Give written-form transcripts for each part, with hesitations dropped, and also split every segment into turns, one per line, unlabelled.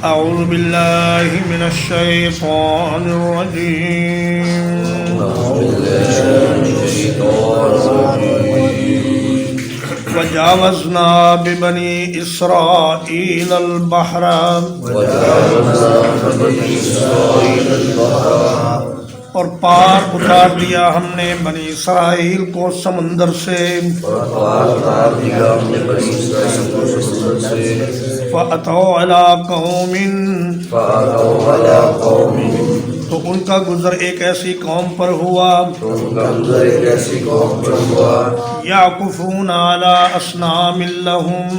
أعوذ بالله من الشيطان الرجيم وجاوزنا ببني إسرائيل البحر اور پار اتار دیا ہم نے بنی اسرائیل کو سمندر سے فَأَتَوْا عَلَىٰ قَوْمٍ تو ان کا گزر ایک ایسی قوم پر ہوا یعکفون علی اصنام لہم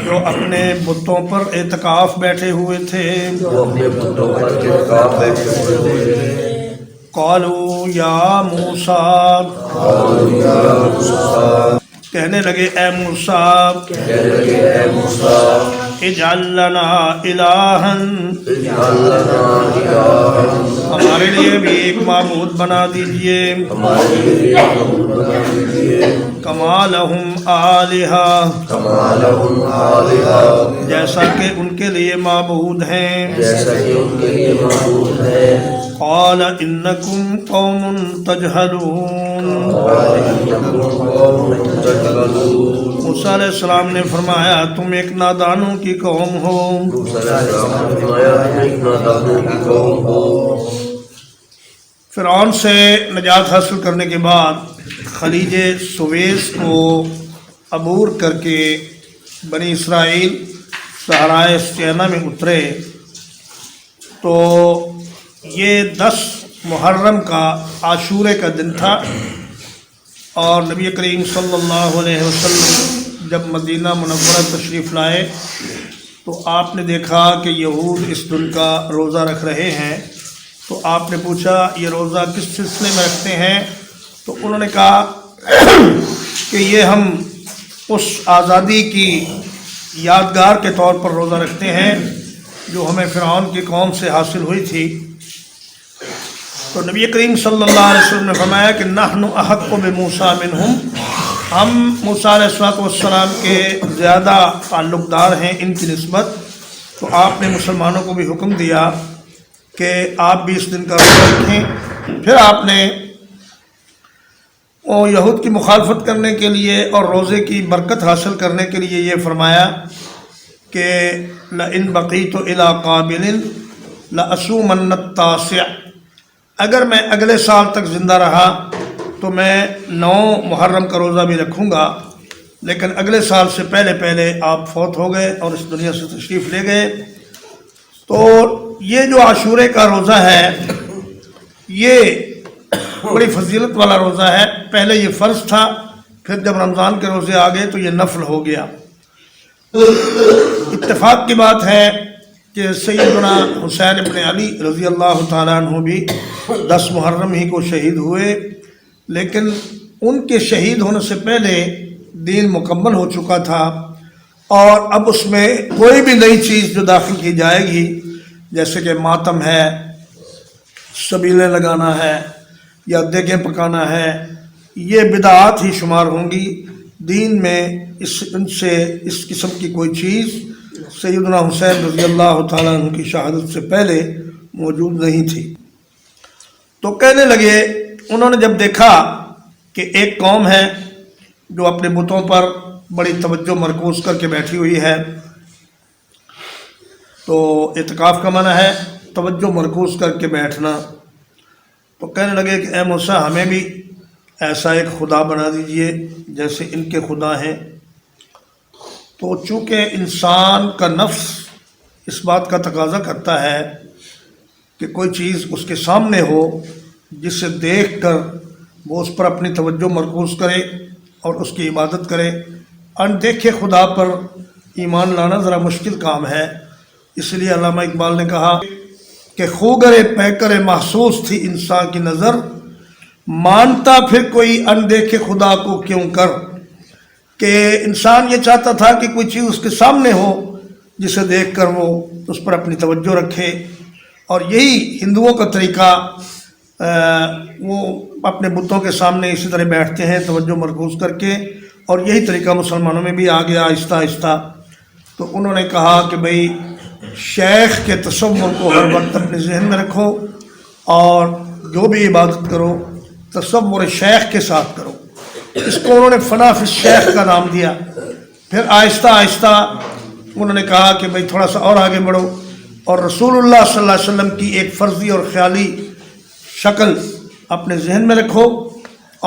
جو اپنے بتوں پر اعتکاف بیٹھے ہوئے تھے قالوا یا موسیٰ کہنے لگے اے موسیٰ اجعل لنا الہا ہمارے لیے بھی ایک معبود بنا دیجئے کما لہم آلہہ جیسا کہ ان کے لیے معبود ہیں قال انکم قوم تجہلون موسیٰ علیہ السلام نے فرمایا تم ایک نادانوں کی قوم ہو فرعون سے نجات حاصل کرنے کے بعد خلیج سویس کو عبور کر کے بنی اسرائیل صحرائے سینا میں اترے تو یہ 10 محرم کا عاشورے کا دن تھا اور نبی کریم صلی اللہ علیہ وسلم جب مدینہ منورہ تشریف لائے تو آپ نے دیکھا کہ یہود اس دن کا روزہ رکھ رہے ہیں تو آپ نے پوچھا یہ روزہ کس سلسلے میں رکھتے ہیں تو انہوں نے کہا کہ یہ ہم اس آزادی کی یادگار کے طور پر روزہ رکھتے ہیں جو ہمیں فرعون کی قوم سے حاصل ہوئی تھی تو نبی کریم صلی اللہ علیہ وسلم نے فرمایا کہ نحن احق بموسیٰ منہم ہم موسیٰ علیہ السلام کے زیادہ تعلق دار ہیں ان کی نسبت تو آپ نے مسلمانوں کو بھی حکم دیا کہ آپ بھی اس دن کا روزہ رکھیں پھر آپ نے یہود کی مخالفت کرنے کے لیے اور روزے کی برکت حاصل کرنے کے لیے یہ فرمایا کہ لَإِن بَقِيتُ إِلَىٰ قَابِلٍ لَأَصُومَنَّ التَّاسِعَ اگر میں اگلے سال تک زندہ رہا تو میں 9 محرم کا روزہ بھی رکھوں گا لیکن اگلے سال سے پہلے آپ فوت ہو گئے اور اس دنیا سے تشریف لے گئے تو یہ جو عاشورے کا روزہ ہے یہ بڑی فضیلت والا روزہ ہے پہلے یہ فرض تھا پھر جب رمضان کے روزے آ گئے تو یہ نفل ہو گیا اتفاق کی بات ہے کہ سیدنا حسین ابن علی رضی اللہ تعالیٰ عنہ بھی 10 محرم ہی کو شہید ہوئے لیکن ان کے شہید ہونے سے پہلے دین مکمل ہو چکا تھا اور اب اس میں کوئی بھی نئی چیز جو داخل کی جائے گی جیسے کہ ماتم ہے سبیلیں لگانا ہے یا دیگیں پکانا ہے یہ بدعات ہی شمار ہوں گی دین میں ان سے اس قسم کی کوئی چیز سیدنا حسین رضی اللہ تعالیٰ عنہ کی شہادت سے پہلے موجود نہیں تھی تو کہنے لگے انہوں نے جب دیکھا کہ ایک قوم ہے جو اپنے بتوں پر بڑی توجہ مرکوز کر کے بیٹھی ہوئی ہے تو اعتکاف کا معنی ہے توجہ مرکوز کر کے بیٹھنا تو کہنے لگے کہ اے موسیٰ ہمیں بھی ایسا ایک خدا بنا دیجئے جیسے ان کے خدا ہیں تو چونکہ انسان کا نفس اس بات کا تقاضا کرتا ہے کہ کوئی چیز اس کے سامنے ہو جسے دیکھ کر وہ اس پر اپنی توجہ مرکوز کرے اور اس کی عبادت کرے اندیکھے خدا پر ایمان لانا ذرا مشکل کام ہے اس لیے علامہ اقبال نے کہا کہ خوگر پیکر محسوس تھی انسان کی نظر مانتا پھر کوئی اندیکھے خدا کو کیوں کر کہ انسان یہ چاہتا تھا کہ کوئی چیز اس کے سامنے ہو جسے دیکھ کر وہ اس پر اپنی توجہ رکھے اور یہی ہندوؤں کا طریقہ وہ اپنے بتوں کے سامنے اسی طرح بیٹھتے ہیں توجہ مرکوز کر کے اور یہی طریقہ مسلمانوں میں بھی آ گیا آہستہ آہستہ تو انہوں نے کہا کہ بھئی شیخ کے تصور کو ہر وقت اپنے ذہن میں رکھو اور جو بھی عبادت کرو تصور شیخ کے ساتھ کرو۔ اس کو انہوں نے فنا فی الشیخ کا نام دیا۔ پھر آہستہ آہستہ انہوں نے کہا کہ بھئی تھوڑا سا اور آگے بڑھو اور رسول اللہ صلی اللہ علیہ وسلم کی ایک فرضی اور خیالی شکل اپنے ذہن میں رکھو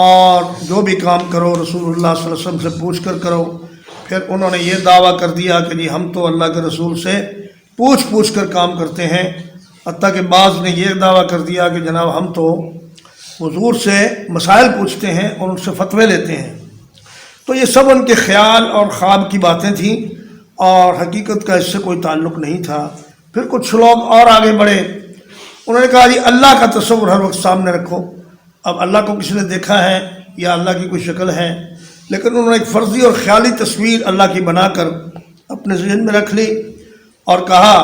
اور جو بھی کام کرو رسول اللہ صلی اللہ علیہ وسلم سے پوچھ کر کرو۔ پھر انہوں نے یہ دعویٰ کر دیا کہ جی ہم تو اللہ کے رسول سے پوچھ کر کام کرتے ہیں، حتیٰ کہ بعض نے یہ دعویٰ کر دیا کہ جناب ہم تو حضور سے مسائل پوچھتے ہیں اور ان سے فتوے لیتے ہیں۔ تو یہ سب ان کے خیال اور خواب کی باتیں تھیں اور حقیقت کا اس سے کوئی تعلق نہیں تھا۔ پھر کچھ لوگ اور آگے بڑھے، انہوں نے کہا جی اللہ کا تصور ہر وقت سامنے رکھو۔ اب اللہ کو کسی نے دیکھا ہے یا اللہ کی کوئی شکل ہے، لیکن انہوں نے ایک فرضی اور خیالی تصویر اللہ کی بنا کر اپنے ذہن میں رکھ لی اور کہا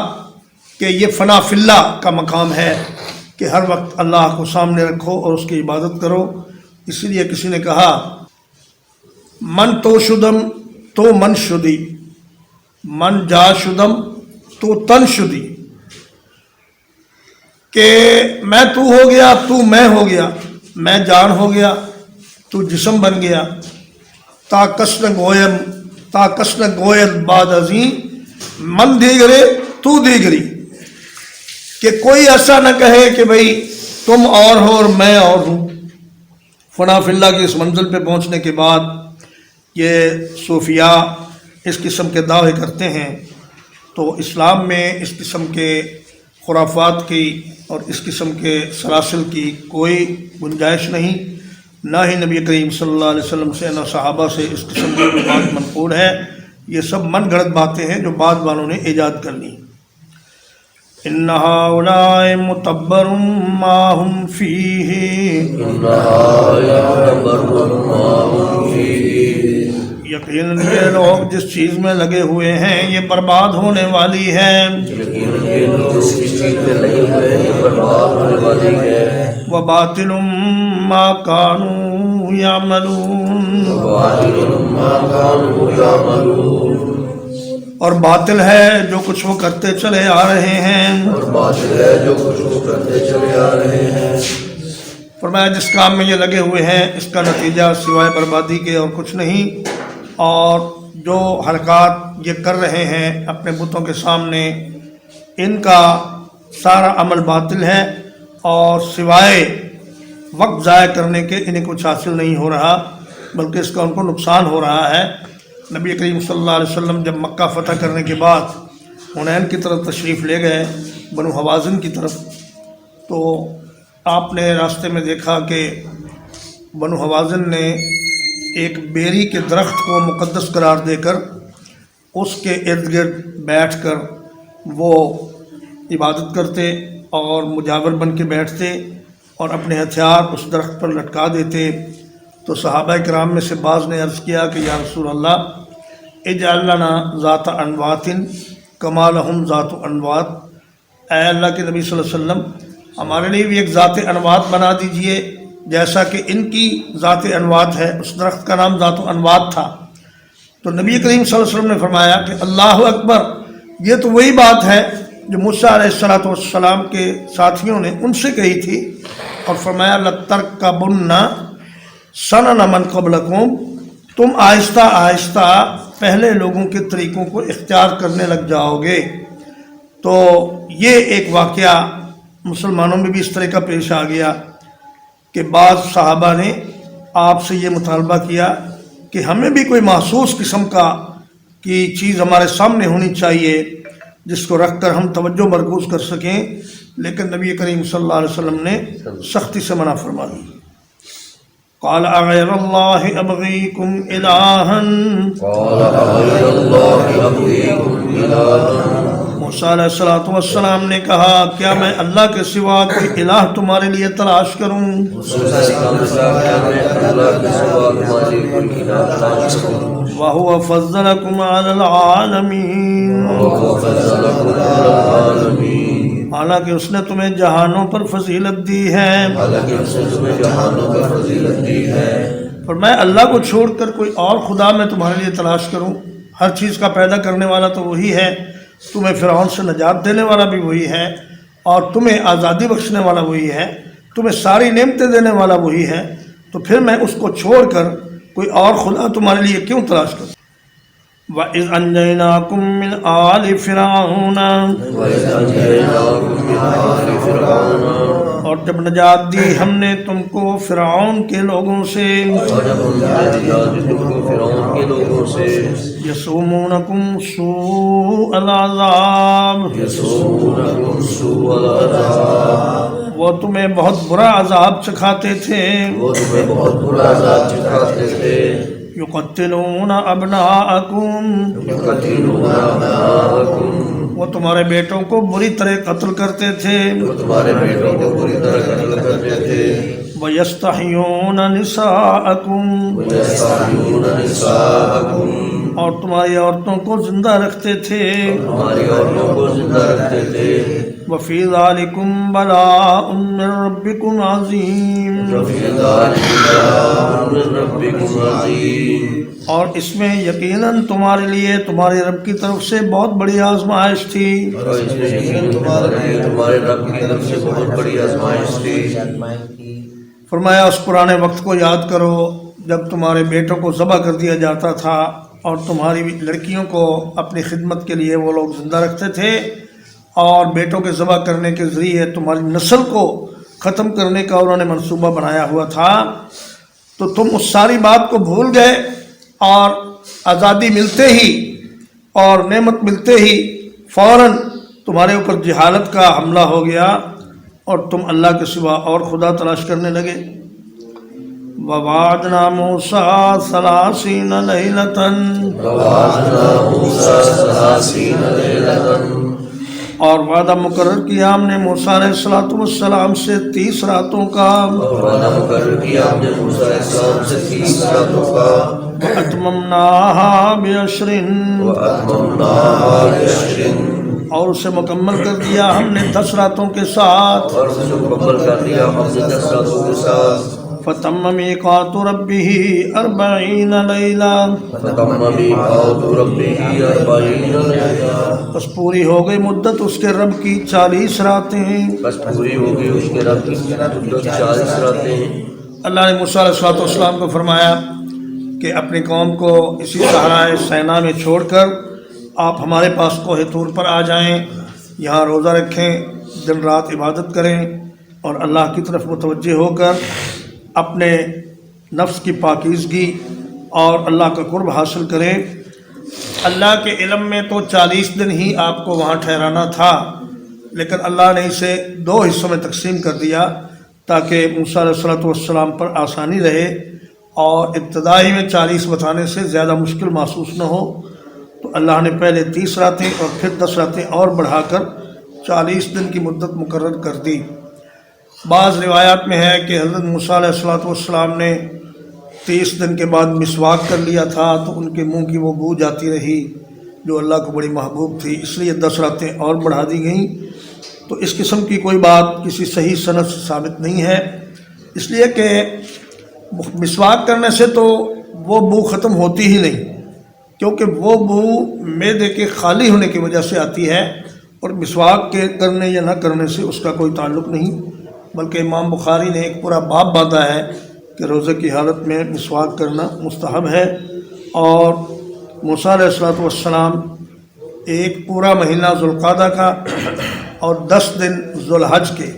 کہ یہ فنا فی اللہ کا مقام ہے کہ ہر وقت اللہ کو سامنے رکھو اور اس کی عبادت کرو۔ اسی لیے کسی نے کہا من تو شدم تو من شدی، من جا شدم تو تن شدی، کہ میں تو ہو گیا تو میں ہو گیا، میں جان ہو گیا تو جسم بن گیا، تا کسن گوید بعد ازیں من دیگرے تو دیگری، کہ کوئی ایسا نہ کہے کہ بھئی تم اور ہو اور میں اور ہوں۔ فنا فی اللہ کی اس منزل پہ پہنچنے کے بعد یہ صوفیاء اس قسم کے دعوے کرتے ہیں، تو اسلام میں اس قسم کے خرافات کی اور اس قسم کے سلاسل کی کوئی گنجائش نہیں، نہ ہی نبی کریم صلی اللہ علیہ وسلم سے نہ صحابہ سے اس قسم کی کوئی بات منقول ہے۔ یہ سب من گھڑت باتیں ہیں جو بعد والوں نے ایجاد کر لی۔ ان هؤلاء متبر ما هم فيه یقیناً یہ لوگ جس چیز میں لگے ہوئے ہیں یہ برباد ہونے والی ہے۔ وباطل ما كانوا يعملون، اور باطل ہے جو کچھ وہ کرتے چلے آ رہے ہیں۔ فرمایا جس کام میں یہ لگے ہوئے ہیں اس کا نتیجہ سوائے بربادی کے اور کچھ نہیں، اور جو حرکات یہ کر رہے ہیں اپنے بتوں کے سامنے ان کا سارا عمل باطل ہے اور سوائے وقت ضائع کرنے کے انہیں کچھ حاصل نہیں ہو رہا، بلکہ اس کا ان کو نقصان ہو رہا ہے۔ نبی کریم صلی اللہ علیہ وسلم جب مکہ فتح کرنے کے بعد حنین کی طرف تشریف لے گئے، بنو حوازن کی طرف، تو آپ نے راستے میں دیکھا کہ بنو حوازن نے ایک بیری کے درخت کو مقدس قرار دے کر اس کے ارد گرد بیٹھ کر وہ عبادت کرتے اور مجاور بن کے بیٹھتے اور اپنے ہتھیار اس درخت پر لٹکا دیتے۔ تو صحابہ کرام میں سے بعض نے عرض کیا کہ یا رسول اللہ اجعل لنا ذات انوات کما لہم ذات انوات، اے اللہ کے نبی صلی اللہ علیہ وسلم ہمارے لیے بھی ایک ذات انوات بنا دیجئے جیسا کہ ان کی ذات انوات ہے۔ اس درخت کا نام ذات انوات تھا۔ تو نبی کریم صلی اللہ علیہ وسلم نے فرمایا کہ اللہ اکبر، یہ تو وہی بات ہے جو موسیٰ علیہ السلام کے ساتھیوں نے ان سے کہی تھی، اور فرمایا لَتَرْكَبُنَّ سَنَنَ مَنْ قَبْلَكُمْ، تم آہستہ آہستہ پہلے لوگوں کے طریقوں کو اختیار کرنے لگ جاؤ گے۔ تو یہ ایک واقعہ مسلمانوں میں بھی اس طرح کا پیش آ گیا کہ بعض صحابہ نے آپ سے یہ مطالبہ کیا کہ ہمیں بھی کوئی محسوس قسم کی چیز ہمارے سامنے ہونی چاہیے جس کو رکھ کر ہم توجہ مرکوز کر سکیں، لیکن نبی کریم صلی اللہ علیہ وسلم نے سختی سے منع فرما دی۔ قال اغیر اللہ ابغیکم الہا، موسیٰ علیہ السلام نے کہا کیا میں اللہ کے سوا کوئی الہ تمہارے لیے تلاش کروں؟ وَهُوَ فَضَّلَكُمْ عَلَى الْعَالَمِينَ، حالانکہ اس نے تمہیں جہانوں پر فضیلت دی ہے۔ فرمایا اللہ کو چھوڑ کر کوئی اور خدا میں تمہارے لیے تلاش کروں؟ ہر چیز کا پیدا کرنے والا تو وہی ہے، تمہیں فرعون سے نجات دینے والا بھی وہی ہے، اور تمہیں آزادی بخشنے والا وہی ہے، تمہیں ساری نعمتیں دینے والا وہی ہے، تو پھر میں اس کو چھوڑ کر کوئی اور خدا تمہارے لیے کیوں تلاش کروں؟ وَإِذْ أَنْجَيْنَاكُمْ مِنْ آلِ فِرْعَوْنَ، اور جب نجات دی ہم نے تم کو فرعون کے لوگوں سے، یسومونکم سوء العذاب، وہ تمہیں بہت برا عذاب چکھاتے تھے، یقتلون ابناءکم، وہ تمہارے بیٹوں کو بری طرح قتل کرتے تھے، وَيَسْتَحْيُونَ نِسَاءَكُمْ، اور تمہاری عورتوں کو زندہ رکھتے تھے، وَفِي ذَلِكُمْ بَلَاءٌ مِّن رَبِّكُمْ عَظِيمٌ، اور اس میں یقیناً تمہارے لیے تمہارے رب کی طرف سے بہت بڑی آزمائش تھی، فرمایا اس پرانے وقت کو یاد کرو جب تمہارے بیٹوں کو ذبح کر دیا جاتا تھا اور تمہاری لڑکیوں کو اپنی خدمت کے لیے وہ لوگ زندہ رکھتے تھے، اور بیٹوں کے ذبح کرنے کے ذریعے تمہاری نسل کو ختم کرنے کا انہوں نے منصوبہ بنایا ہوا تھا، تو تم اس ساری بات کو بھول گئے، اور آزادی ملتے ہی اور نعمت ملتے ہی فوراً تمہارے اوپر جہالت کا حملہ ہو گیا اور تم اللہ کے سوا اور خدا تلاش کرنے لگے۔ وَوَعَدْنَا مُوسَىٰ 30 لَيْلَةً، اور وعدہ مقرر کیا ہم نے موسیٰ علیہ السلام سے 30 راتوں کا، وَأَتْمَمْنَاهَا بِعَشْرٍ، اور اسے مکمل کر دیا ہم نے 10 راتوں کے ساتھ، فَتَمَّ مِيقَاتُ رَبِّهِ 40 لَيْلَةً، بس پوری ہو گئی مدت اس کے رب کی 40 راتیں۔ اللہ نے موسیٰ علیہ السلام کو فرمایا کہ اپنی قوم کو اسی صحرائے سینا میں چھوڑ کر آپ ہمارے پاس کوہ طور پر آ جائیں، یہاں روزہ رکھیں، دن رات عبادت کریں، اور اللہ کی طرف متوجہ ہو کر اپنے نفس کی پاکیزگی اور اللہ کا قرب حاصل کریں۔ اللہ کے علم میں تو 40 دن ہی آپ کو وہاں ٹھہرانا تھا، لیکن اللہ نے اسے 2 حصوں میں تقسیم کر دیا تاکہ موسیٰ علیہ السلام پر آسانی رہے، اور ابتدائی میں 40 بتانے سے زیادہ مشکل محسوس نہ ہو، تو اللہ نے پہلے 30 راتیں اور پھر 10 راتیں اور بڑھا کر 40 دن کی مدت مقرر کر دی۔ بعض روایات میں ہے کہ حضرت موسیٰ علیہ السلام نے 30 دن کے بعد مسواک کر لیا تھا، تو ان کے منہ کی وہ بو جاتی رہی جو اللہ کو بڑی محبوب تھی، اس لیے 10 راتیں اور بڑھا دی گئیں۔ تو اس قسم کی کوئی بات کسی صحیح سند سے ثابت نہیں ہے، اس لیے کہ مسواک کرنے سے تو وہ بو ختم ہوتی ہی نہیں، کیونکہ وہ بو معدے کے خالی ہونے کی وجہ سے آتی ہے، اور مسواک کے کرنے یا نہ کرنے سے اس کا کوئی تعلق نہیں، بلکہ امام بخاری نے ایک پورا باب باندھا ہے کہ روزے کی حالت میں مسواک کرنا مستحب ہے۔ اور موسیٰ علیہ السلام ایک پورا مہینہ ذوالقعدہ کا اور 10 دن ذوالحج کے،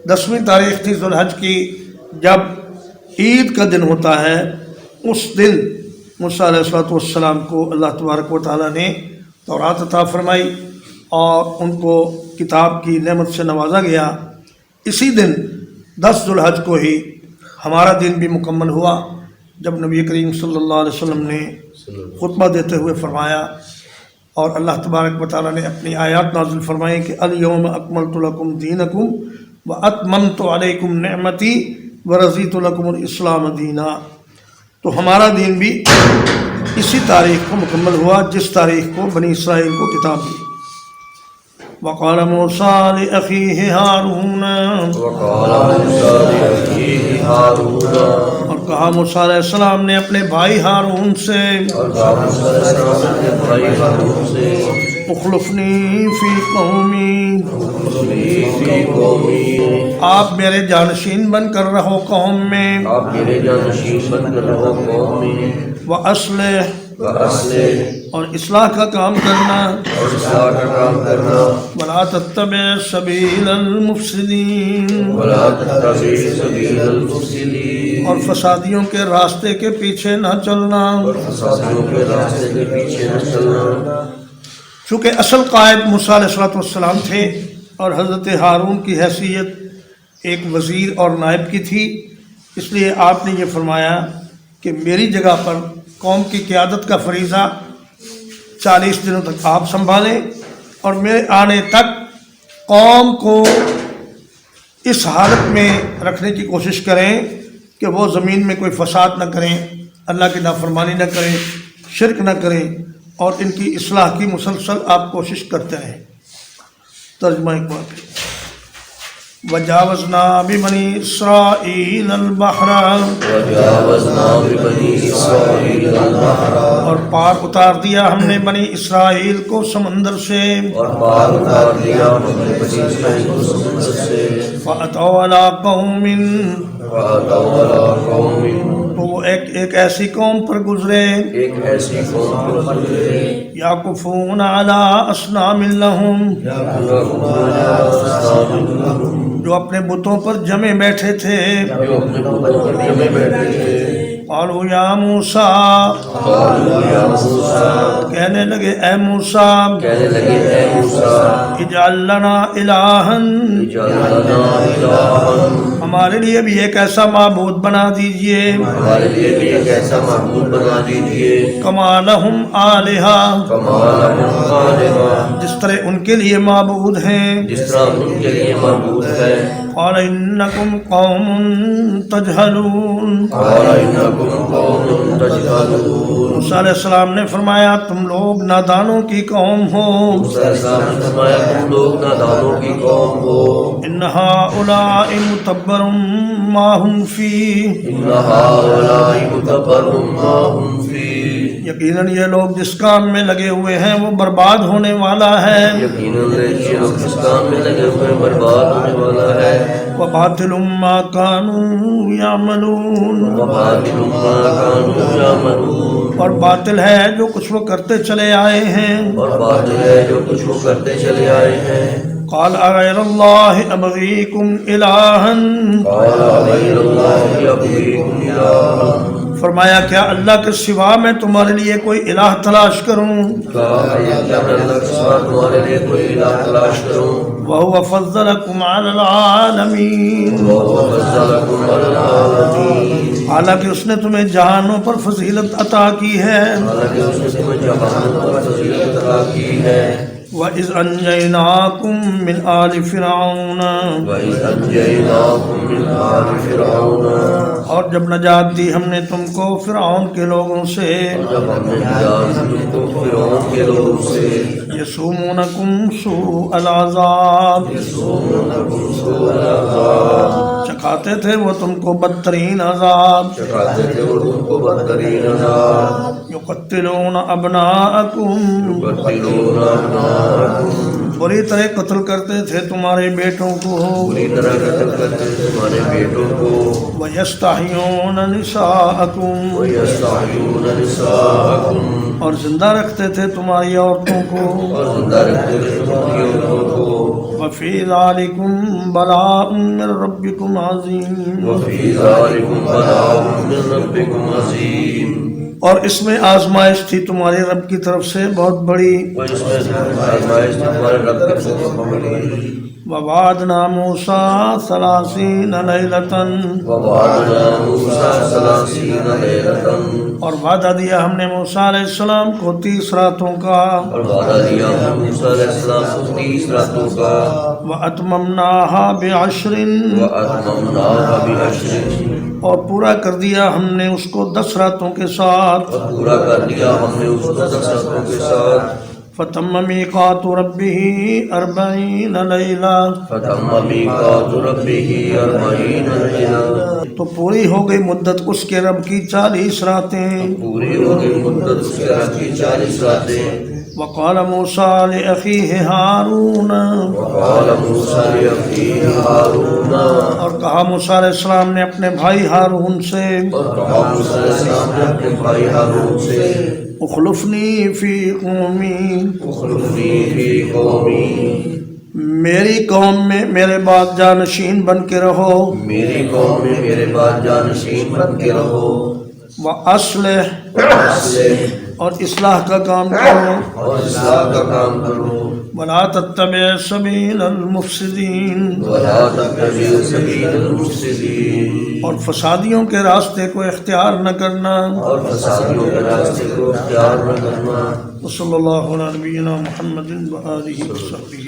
10ویں تاریخ تھی ذوالحج کی، جب عید کا دن ہوتا ہے، اس دن موسیٰ علیہ السلام کو اللہ تبارک و تعالیٰ نے تورات عطا فرمائی اور ان کو کتاب کی نعمت سے نوازا گیا۔ اسی دن 10 ذوالحج کو ہی ہمارا دن بھی مکمل ہوا، جب نبی کریم صلی اللہ علیہ وسلم نے خطبہ دیتے ہوئے فرمایا، اور اللہ تبارک و تعالیٰ نے اپنی آیات نازل فرمائی کہ الیوم اکملت لکم دینکم واتممت علیکم نعمتی ورضیت لکم الاسلام دینا۔ تو ہمارا دین بھی اسی تاریخ کو مکمل ہوا جس تاریخ کو بنی اسرائیل کو کتاب دی۔ وقال موسیٰ لأخیہ ہارون، اور اور کہا موسیٰ علیہ السلام نے اپنے بھائی ہارون سے اخلفنی فی قومی، آپ میرے جانشین بن کر رہو قوم میں، وَأَصْلِحْ، اور اصلاح کا کام کرنا، وَلَا تَتَّبِعْ سَبِيلَ الْمُفْسِدِينَ، اور فسادیوں کے راستے کے پیچھے نہ چلنا۔ چونکہ اصل قائد موسیٰ علیہ السلام تھے اور حضرت ہارون کی حیثیت ایک وزیر اور نائب کی تھی، اس لیے آپ نے یہ فرمایا کہ میری جگہ پر قوم کی قیادت کا فریضہ 40 دنوں تک آپ سنبھالیں، اور میرے آنے تک قوم کو اس حالت میں رکھنے کی کوشش کریں کہ وہ زمین میں کوئی فساد نہ کریں، اللہ کی نافرمانی نہ کریں، شرک نہ کریں، اور ان کی اصلاح کی مسلسل آپ کوشش کرتے رہیں۔ ترجمہ ایک بار پھر، وَجَاوَزْنَا بِبَنِي إِسْرَائِيلَ الْبَحْرَ، اور پار اتار دیا ہم نے بنی اسرائیل کو سمندر سے، فَأَتَوْا عَلَىٰ قَوْمٍ، تو وہ ایک ایسی قوم پر گزرے، یعکفون علی اصنام لہم، جو اپنے بتوں پر جمے بیٹھے تھے، قالوا یا موسیٰ، کہنے لگے اے موسیٰ، اجعل لنا الہا، ہمارے لیے بھی ایک ایسا معبود بنا دیجئے، کما لہم آلہہ، جس طرح ان کے لیے معبود ہیں، قال انکم قوم تجہلون، موسیٰ علیہ السلام نے فرمایا تم لوگ نادانوں کی قوم ہو، ان ہؤلاء متبر ما ہم فیہ، یقیناً یہ لوگ جس کام میں لگے ہوئے ہیں وہ برباد ہونے والا ہے، وَبَاطِلٌ مَا كَانُوا يَعْمَلُونَ، اور باطل ہے جو کچھ وہ کرتے چلے آئے ہیں، قال اغیر اللہ ابغیکم الہا، فرمایا کیا اللہ کے سوا میں تمہارے لیے کوئی الہ تلاش کروں، وَهُوَ فَضَّلَكُمْ عَلَى الْعَالَمِينَ، حالانکہ اس نے تمہیں جہانوں پر فضیلت عطا کی ہے، وَإِذْ أَنْجَيْنَاكُمْ مِنْ آلِ فِرْعَوْنَ، اور جب نجات دی ہم نے تم کو فرعون کے لوگوں سے، یسومونکم سوء العذاب، چکھاتے تھے وہ تم کو بدترین عذاب، یقتلون ابناءکم، بری طرح قتل کرتے تھے تمہارے بیٹوں کو، وَيَسْتَحْيُونَ نِسَاءَكُمْ، اور زندہ رکھتے تھے تمہاری عورتوں کو، وَفِي ذَلِكُمْ بَلَاءٌ مِّن رَّبِّكُمْ عَظِيمٌ، اور اس میں آزمائش تھی تمہارے رب کی طرف سے بہت بڑی، وَوَعَدْنَا مُوسَىٰ 30 لَيْلَةً، اور وعدہ دیا ہم نے موسیٰ علیہ السلام کو 30 راتوں کا، وَأَتْمَمْنَاهَا بِعَشْرٍ، اور پورا کر دیا ہم نے اس کو 10 راتوں کے ساتھ، فتم میقات ربه 40 لیلہ،
فتم میقات ربه 40 لیلہ،
تو پوری ہو گئی مدت اس کے رب کی 40 راتیں۔
پوری ہو گئی مدت اس کے رب کی 40 راتیں۔
وقال موسیٰ لأخیہ ہارون،
وقال موسیٰ لأخیہ ہارون،
اور کہا موسیٰ علیہ السلام نے اپنے بھائی ہارون سے،
اور کہا موسیٰ علیہ السلام نے اپنے بھائی ہارون سے،
اخلفنی فی قومی،
اخلفنی فی قومی،
میری قوم میں میرے بعد جانشین بن کے رہو،
میری قوم میں میرے بعد جانشین بن کے رہو،
وَأَصْلِحْ،
وَأَصْلِحْ،
اور اصلاح کا کام کرو،
اور اصلاح کا کام کرو،
وَلَا تَتَّبِعْ سَبِيلَ الْمُفْسِدِينَ،
وَلَا تَتَّبِعْ سَبِيلَ الْمُفْسِدِينَ،
اور فسادیوں کے راستے کو اختیار نہ کرنا۔
اور فسادیوں کے راستے کو اختیار نہ کرنا۔
وصلی اللہ علی نبینا محمد وآلہ وصحبہ۔